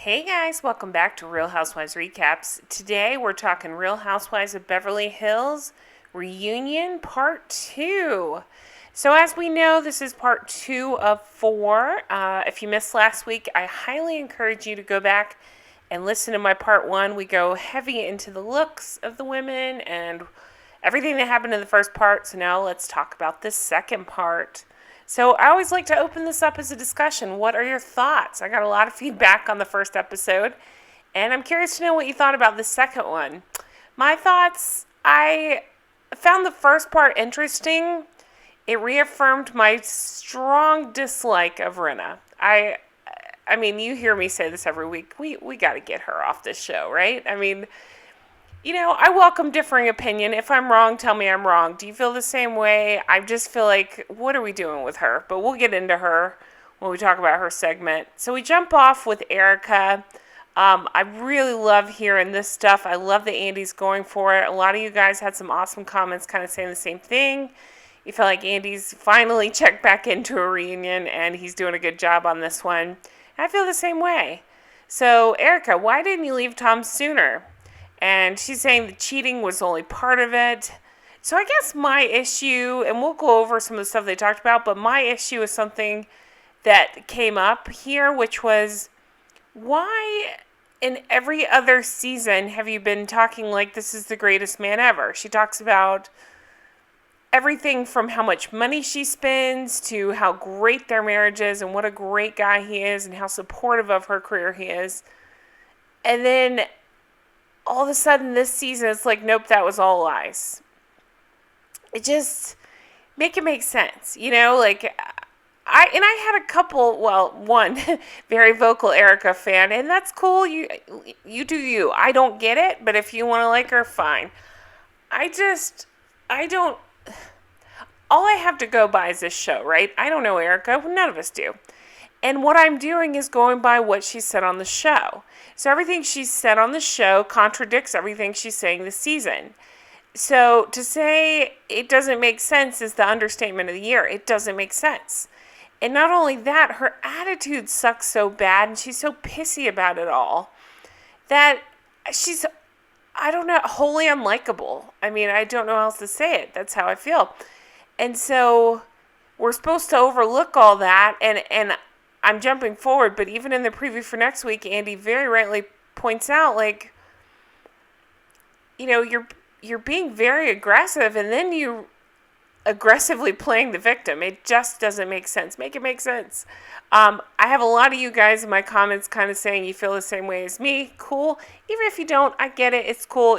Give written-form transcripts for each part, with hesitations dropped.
Hey guys, welcome back to Real Housewives Recaps. Today we're talking Real Housewives of Beverly Hills Reunion Part 2. So as we know, this is Part 2 of 4. If you missed last week, I highly encourage you to go back and listen to my Part 1. We go heavy into the looks of the women and everything that happened in the first part. So now let's talk about this second part. So I always like to open this up as a discussion. What are your thoughts? I got a lot of feedback on the first episode, and I'm curious to know what you thought about the second one. My thoughts, I found the first part interesting. It reaffirmed my strong dislike of Rinna. I mean, you hear me say this every week. We got to get her off this show, right? I mean, I welcome differing opinion. If I'm wrong, tell me I'm wrong. Do you feel the same way? I just feel like, what are we doing with her? But we'll get into her when we talk about her segment. So we jump off with Erika. I really love hearing this stuff. I love that Andy's going for it. A lot of you guys had some awesome comments kind of saying the same thing. You felt like Andy's finally checked back into a reunion, and he's doing a good job on this one. I feel the same way. So, Erika, why didn't you leave Tom sooner? And she's saying the cheating was only part of it. So I guess my issue, and we'll go over some of the stuff they talked about, but my issue is something that came up here, which was, why in every other season have you been talking like this is the greatest man ever? She talks about everything from how much money she spends to how great their marriage is and what a great guy he is and how supportive of her career he is. And then all of a sudden this season, it's like, nope, that was all lies. It just, make it make sense, like, I had a couple, one very vocal Erika fan, and that's cool, you do you. I don't get it, but if you want to like her, fine. I don't, all I have to go by is this show, right? I don't know Erika, none of us do. And what I'm doing is going by what she said on the show. So everything she said on the show contradicts everything she's saying this season. So to say it doesn't make sense is the understatement of the year. It doesn't make sense. And not only that, her attitude sucks so bad and she's so pissy about it all that she's, I don't know, wholly unlikable. I mean, I don't know how else to say it. That's how I feel. And so we're supposed to overlook all that, and I'm jumping forward, but even in the preview for next week, Andy very rightly points out, like, you're being very aggressive, and then you aggressively playing the victim. It just doesn't make sense. Make it make sense. I have a lot of you guys in my comments kind of saying you feel the same way as me. Cool. Even if you don't, I get it. It's cool.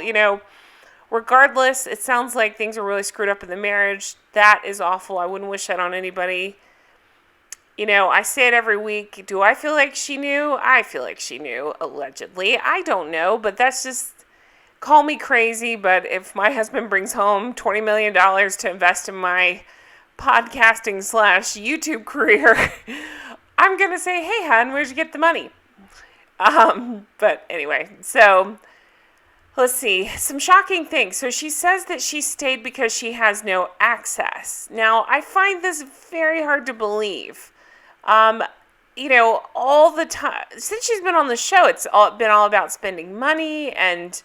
Regardless, it sounds like things are really screwed up in the marriage. That is awful. I wouldn't wish that on anybody. I say it every week. Do I feel like she knew? I feel like she knew, allegedly. I don't know, but that's just, call me crazy, but if my husband brings home $20 million to invest in my podcasting / YouTube career, I'm going to say, hey, hon, where'd you get the money? But anyway, so let's see. Some shocking things. So she says that she stayed because she has no access. Now, I find this very hard to believe. All the time, since she's been on the show, it's been all about spending money and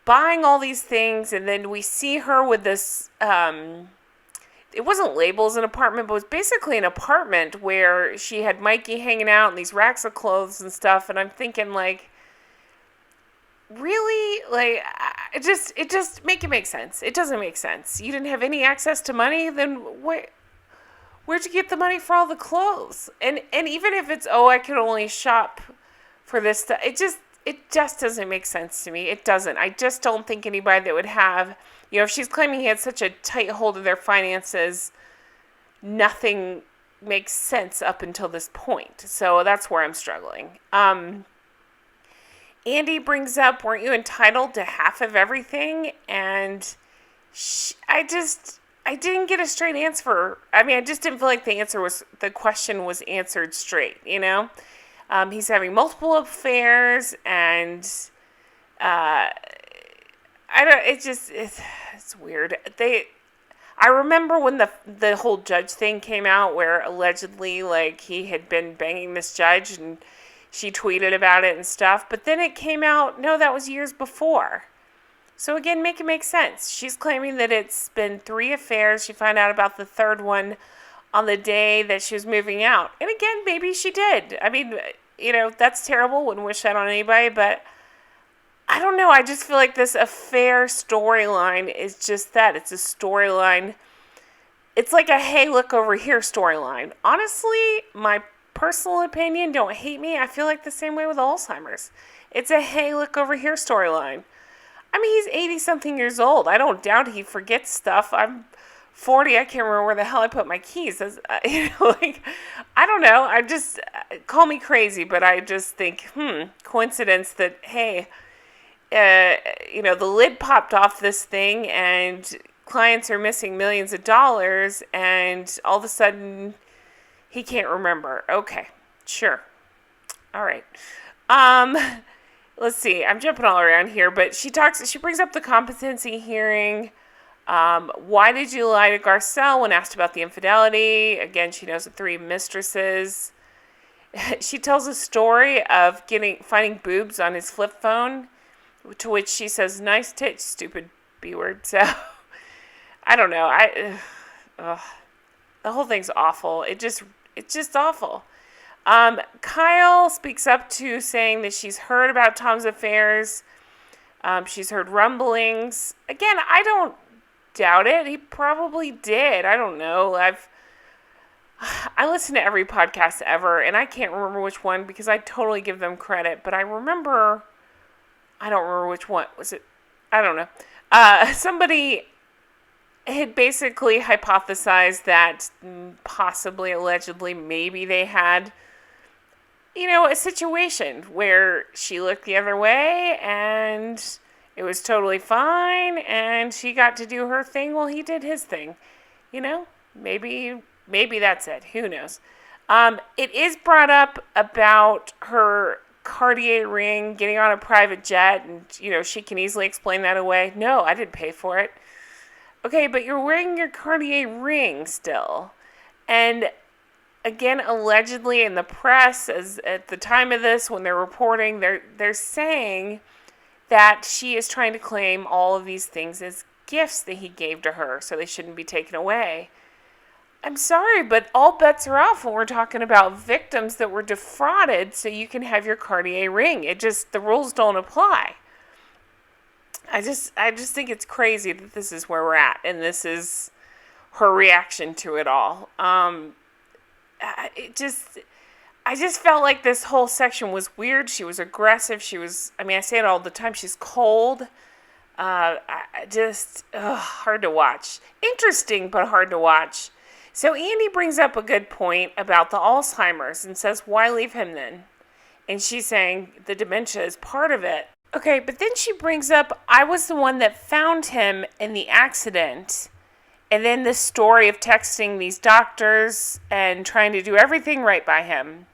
buying all these things. And then we see her with this, it wasn't labeled as an apartment, but it was basically an apartment where she had Mikey hanging out and these racks of clothes and stuff. And I'm thinking, like, really? Like, it just make it make sense. It doesn't make sense. You didn't have any access to money, then where'd you get the money for all the clothes? And even if it's, I could only shop for this stuff, it just doesn't make sense to me. It doesn't. I just don't think anybody that would have, if she's claiming he had such a tight hold of their finances, nothing makes sense up until this point. So that's where I'm struggling. Andy brings up, weren't you entitled to half of everything? And I didn't get a straight answer. I mean, I just didn't feel like the question was answered straight, He's having multiple affairs, and it's weird. I remember when the whole judge thing came out where allegedly, like, he had been banging this judge, and she tweeted about it and stuff. But then it came out, no, that was years before. So again, make it make sense. She's claiming that it's been 3 affairs. She found out about the third one on the day that she was moving out. And again, maybe she did. I mean, that's terrible. Wouldn't wish that on anybody. But I don't know. I just feel like this affair storyline is just that. It's a storyline. It's like a hey, look over here storyline. Honestly, my personal opinion, don't hate me, I feel like the same way with Alzheimer's. It's a hey, look over here storyline. I mean, he's 80-something years old. I don't doubt he forgets stuff. I'm 40. I can't remember where the hell I put my keys. I don't know. I just, call me crazy, but I just think, coincidence that, hey, the lid popped off this thing and clients are missing millions of dollars and all of a sudden he can't remember. Okay, sure. All right. Let's see. I'm jumping all around here, but she brings up the competency hearing. Why did you lie to Garcelle when asked about the infidelity? Again, she knows the 3 mistresses. She tells a story of finding boobs on his flip phone, to which she says, "Nice tits, stupid B word." So, I don't know. The whole thing's awful. It's just awful. Kyle speaks up to saying that she's heard about Tom's affairs. She's heard rumblings. Again, I don't doubt it. He probably did. I don't know. I listen to every podcast ever, and I can't remember which one because I totally give them credit. But I don't remember which one. Was it? I don't know. Somebody had basically hypothesized that possibly, allegedly, maybe they had a situation where she looked the other way and it was totally fine and she got to do her thing while he did his thing. Maybe that's it. Who knows? It is brought up about her Cartier ring getting on a private jet and, she can easily explain that away. No, I didn't pay for it. Okay, but you're wearing your Cartier ring still. And again, allegedly in the press, as at the time of this, when they're reporting, they're saying that she is trying to claim all of these things as gifts that he gave to her, so they shouldn't be taken away. I'm sorry, but all bets are off when we're talking about victims that were defrauded so you can have your Cartier ring. The rules don't apply. I just think it's crazy that this is where we're at, and this is her reaction to it all. I just felt like this whole section was weird. She was aggressive. I say it all the time. She's cold. Hard to watch. Interesting, but hard to watch. So Andy brings up a good point about the Alzheimer's and says, why leave him then? And she's saying the dementia is part of it. Okay, but then she brings up, I was the one that found him in the accident. And then this story of texting these doctors and trying to do everything right by him.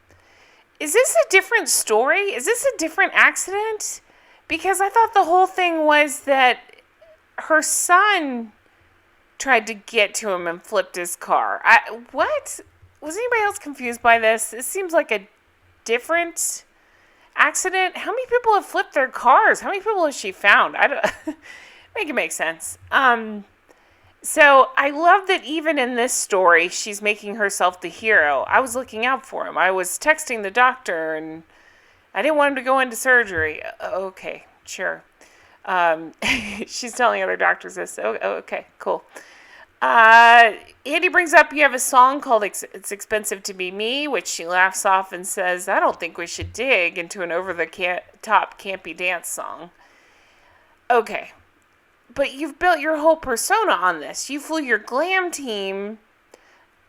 Is this a different story? Is this a different accident? Because I thought the whole thing was that her son tried to get to him and flipped his car. What? Was anybody else confused by this? It seems like a different accident. How many people have flipped their cars? How many people has she found? I don't make it make sense. So I love that even in this story, she's making herself the hero. I was looking out for him. I was texting the doctor, and I didn't want him to go into surgery. Okay, sure. She's telling other doctors this. Okay, cool. Andy brings up you have a song called It's Expensive to Be Me, which she laughs off and says, I don't think we should dig into an over-the-top campy dance song. Okay. But you've built your whole persona on this. You flew your glam team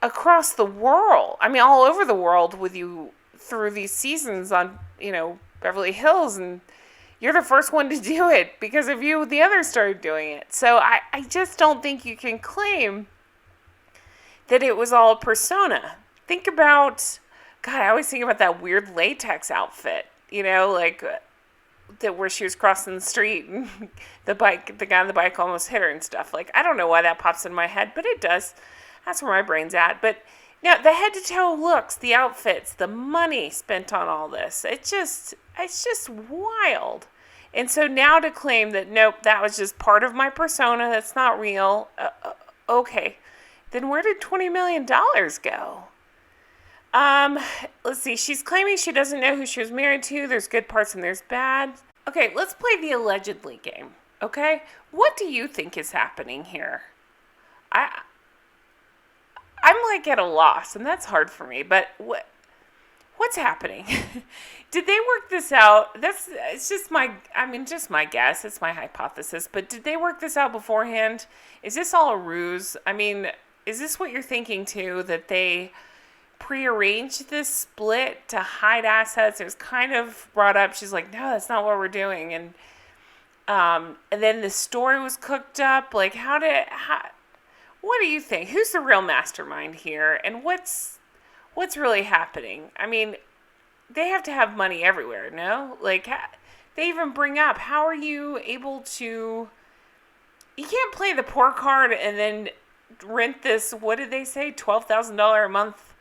across the world. All over the world with you through these seasons on, Beverly Hills. And you're the first one to do it because of you. The others started doing it. So I just don't think you can claim that it was all a persona. Think about, God, I always think about that weird latex outfit, that where she was crossing the street and the guy on the bike almost hit her and stuff. I don't know why that pops in my head, but it does. That's where my brain's at. But Now, the head-to-toe looks, the outfits, the money spent on all this, it's just wild. And so now to claim that, nope, that was just part of my persona, that's not real, okay. Then where did $20 million go? Let's see. She's claiming she doesn't know who she was married to. There's good parts and there's bad. Okay, let's play the allegedly game. Okay? What do you think is happening here? I'm like at a loss, and that's hard for me, but what's happening? Did they work this out? It's just my guess. It's my hypothesis, but did they work this out beforehand? Is this all a ruse? I mean, is this what you're thinking too, that they prearranged this split to hide assets? It was kind of brought up. She's like, no, that's not what we're doing. And then the story was cooked up. Like, what do you think? Who's the real mastermind here? And what's really happening? I mean, they have to have money everywhere, no? Like, they even bring up, how are you able to, you can't play the poor card and then rent this, what did they say, $12,000 a month,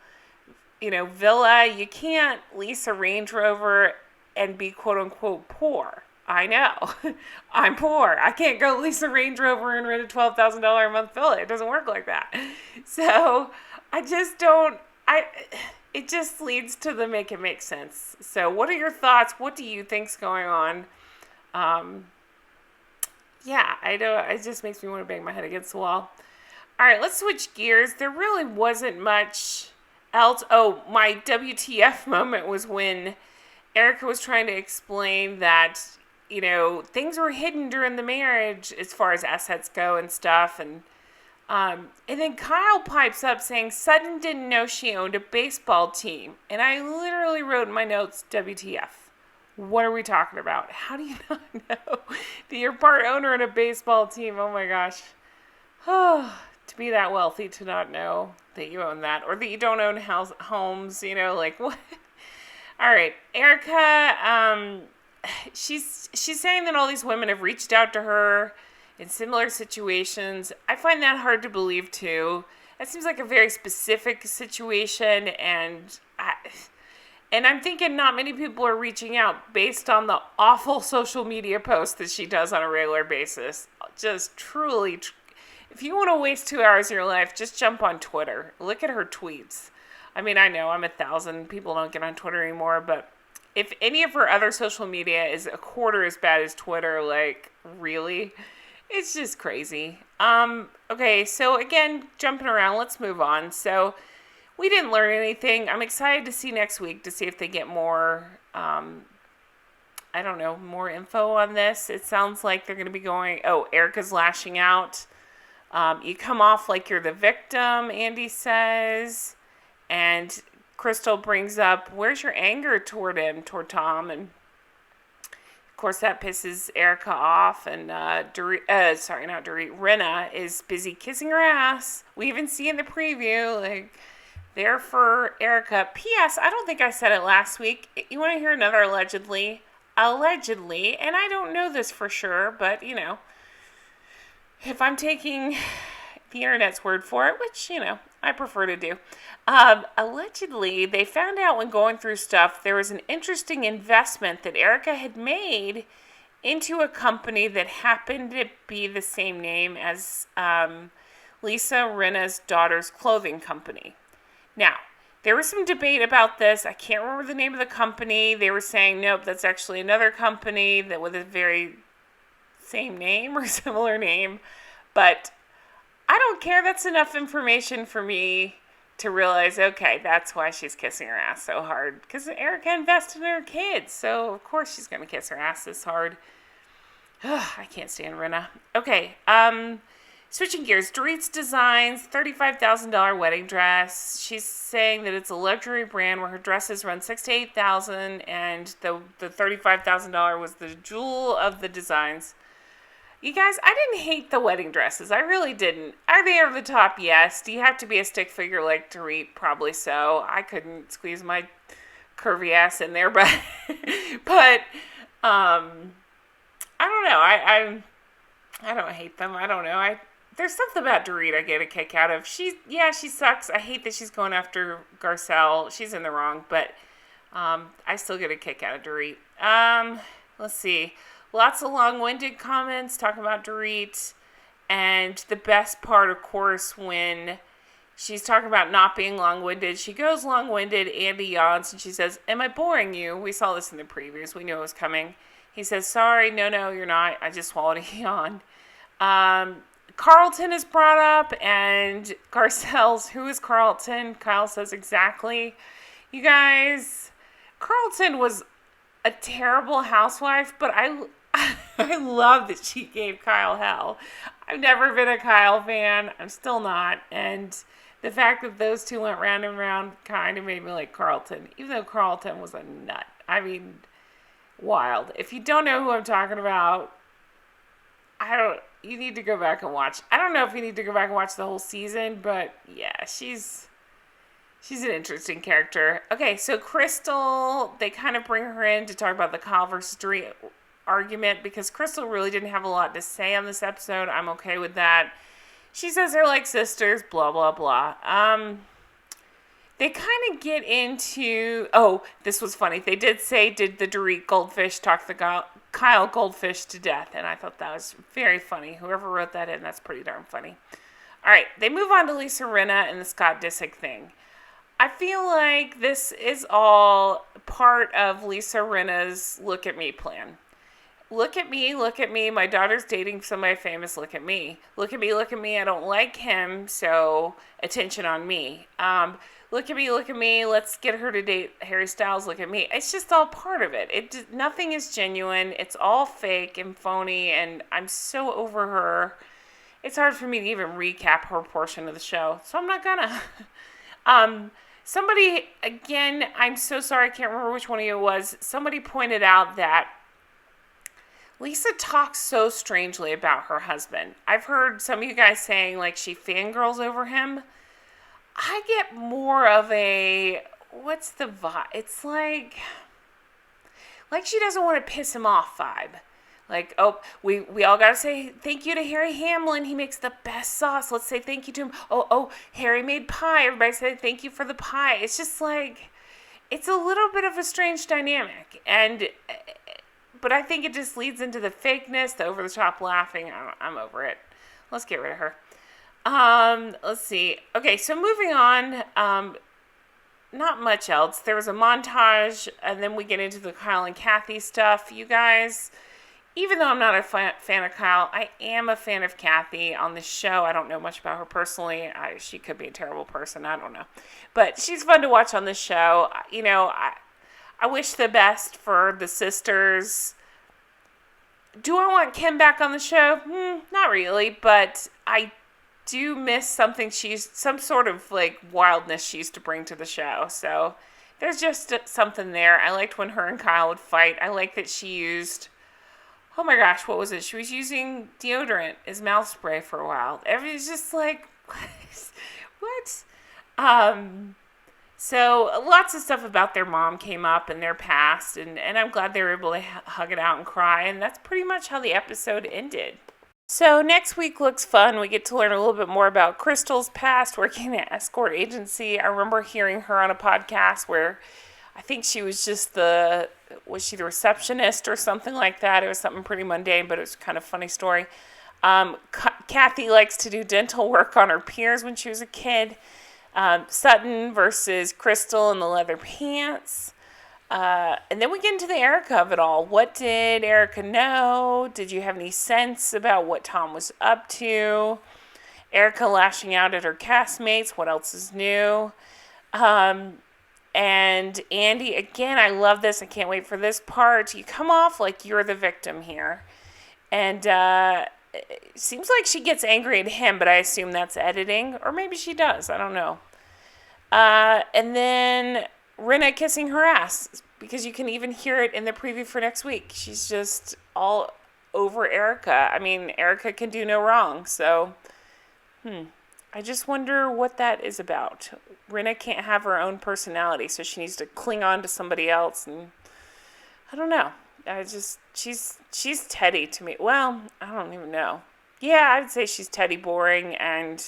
villa. You can't lease a Range Rover and be quote unquote poor. I know. I'm poor. I can't go lease a Range Rover and rent a $12,000 a month villa. It doesn't work like that. So it just leads to the make it make sense. So what are your thoughts? What do you think's going on? It just makes me want to bang my head against the wall. All right, let's switch gears. There really wasn't much else. Oh, my WTF moment was when Erika was trying to explain that, things were hidden during the marriage as far as assets go and stuff. And then Kyle pipes up saying Sutton didn't know she owned a baseball team. And I literally wrote in my notes, WTF. What are we talking about? How do you not know that you're part owner in a baseball team? Oh my gosh. Oh, to be that wealthy to not know that you own that, or that you don't own homes, like what? All right, Erika, she's saying that all these women have reached out to her in similar situations. I find that hard to believe too. That seems like a very specific situation, and I'm thinking not many people are reaching out based on the awful social media posts that she does on a regular basis. Just truly. If you want to waste 2 hours of your life, just jump on Twitter. Look at her tweets. I mean, I know I'm 1,000. People don't get on Twitter anymore, but if any of her other social media is a quarter as bad as Twitter, like, really? It's just crazy. Okay, so again, jumping around, let's move on. So we didn't learn anything. I'm excited to see next week to see if they get more, more info on this. It sounds like they're going to be going, Erika's lashing out. You come off like you're the victim, Andy says. And Crystal brings up, where's your anger toward Tom? And of course that pisses Erika off. And Rinna is busy kissing her ass. We even see in the preview, there for Erika. P.S. I don't think I said it last week. You want to hear another allegedly? Allegedly, and I don't know this for sure, but if I'm taking the internet's word for it, which, I prefer to do. Allegedly, they found out when going through stuff, there was an interesting investment that Erika had made into a company that happened to be the same name as Lisa Rinna's daughter's clothing company. Now, there was some debate about this. I can't remember the name of the company. They were saying, nope, that's actually another company that with a very same name or similar name. But I don't care. That's enough information for me to realize, okay, that's why she's kissing her ass so hard. Because Erika invested in her kids. So, of course, she's going to kiss her ass this hard. Ugh, I can't stand Rinna. Okay, switching gears. Dorit's designs $35,000 wedding dress. She's saying that it's a luxury brand where her dresses run $6,000 to $8,000, and the $35,000 was the jewel of the designs. You guys, I didn't hate the wedding dresses. I really didn't. Are they over the top? Yes. Do you have to be a stick figure like Dorit? Probably so. I couldn't squeeze my curvy ass in there, but I don't know. I don't hate them. I don't know. there's something about Dorit I get a kick out of. She sucks. I hate that she's going after Garcelle. She's in the wrong, but I still get a kick out of Dorit. Let's see. Lots of long-winded comments talking about Dorit. And the best part, of course, when she's talking about not being long-winded, she goes long-winded, Andy yawns, and she says, "Am I boring you?" We saw this in the previews. We knew it was coming. He says, "Sorry, no, you're not. I just swallowed a yawn." Carlton is brought up, and Garcelle's, "Who is Carlton?" Kyle says, "Exactly." You guys, Carlton was a terrible housewife, but I love that she gave Kyle hell. I've never been a Kyle fan. I'm still not. And the fact that those two went round and round kind of made me like Carlton, even though Carlton was a nut. I mean, wild. If you don't know who I'm talking about, you need to go back and watch. I don't know if you need to go back and watch the whole season, but yeah, she's an interesting character. Okay, so Crystal, they kind of bring her in to talk about the Kyle versus Dorit argument because Crystal really didn't have a lot to say on this episode. I'm okay with that. She says they're like sisters, blah, blah, blah. They kind of get into, this was funny. They did say, did the Dorit goldfish talk the Kyle goldfish to death? And I thought that was very funny. Whoever wrote that in, that's pretty darn funny. All right, they move on to Lisa Rinna and the Scott Disick thing. I feel like this is all part of Lisa Rinna's look at me plan. Look at me, my daughter's dating somebody famous, look at me, I don't like him, so attention on me. Look at me, let's get her to date Harry Styles, look at me. It's just all part of it. Nothing is genuine, it's all fake and phony, and I'm so over her. It's hard for me to even recap her portion of the show, so I'm not gonna. Somebody, again, I'm so sorry, I can't remember which one of you it was, somebody pointed out that Lisa talks so strangely about her husband. I've heard some of you guys saying, like, she fangirls over him. I get more of a, what's the vibe? It's like she doesn't want to piss him off vibe. Like, we all got to say thank you to Harry Hamlin. He makes the best sauce. Let's say thank you to him. Harry made pie. Everybody say thank you for the pie. It's just like, it's a little bit of a strange dynamic. But I think it just leads into the fakeness, the over-the-top laughing. I'm over it. Let's get rid of her. Let's see. Okay, so moving on. Not much else. There was a montage, and then we get into the Kyle and Kathy stuff. You guys, even though I'm not a fan of Kyle, I am a fan of Kathy on the show. I don't know much about her personally. She could be a terrible person. I don't know. But she's fun to watch on the show. You know, I wish the best for the sisters. Do I want Kim back on the show? Not really, but I do miss some sort of like wildness she used to bring to the show. So there's just something there. I liked when her and Kyle would fight. I like that she used, oh my gosh, what was it? She was using deodorant as mouth spray for a while. Everybody's just like, what? So lots of stuff about their mom came up in their past, and I'm glad they were able to hug it out and cry, and that's pretty much how the episode ended. So next week looks fun. We get to learn a little bit more about Crystal's past, working at escort agency. I remember hearing her on a podcast where I think she was just was she the receptionist or something like that? It was something pretty mundane, but it was kind of a funny story. Kathy likes to do dental work on her peers when she was a kid. Sutton versus Crystal in the leather pants. And then we get into the Erika of it all. What did Erika know? Did you have any sense about what Tom was up to? Erika lashing out at her castmates. What else is new? And Andy, again, I love this. I can't wait for this part. You come off like you're the victim here. And it seems like she gets angry at him, but I assume that's editing. Or maybe she does. I don't know. And then Rinna kissing her ass, because you can even hear it in the preview for next week. She's just all over Erika. I mean, Erika can do no wrong. So, I just wonder what that is about. Rinna can't have her own personality, so she needs to cling on to somebody else. And I don't know. She's Teddi to me. Well, I don't even know. Yeah, I'd say she's Teddi boring, and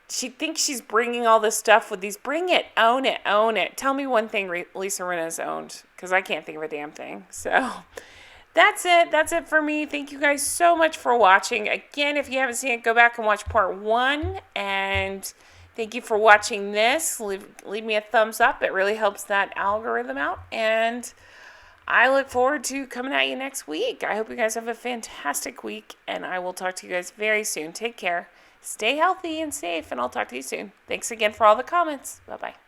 she thinks she's bringing all this stuff with these. Bring it, own it, own it. Tell me one thing Lisa Rinna's owned, because I can't think of a damn thing. So that's it. That's it for me. Thank you guys so much for watching. Again, if you haven't seen it, go back and watch part 1. And thank you for watching this. Leave me a thumbs up. It really helps that algorithm out. And I look forward to coming at you next week. I hope you guys have a fantastic week, and I will talk to you guys very soon. Take care. Stay healthy and safe, and I'll talk to you soon. Thanks again for all the comments. Bye-bye.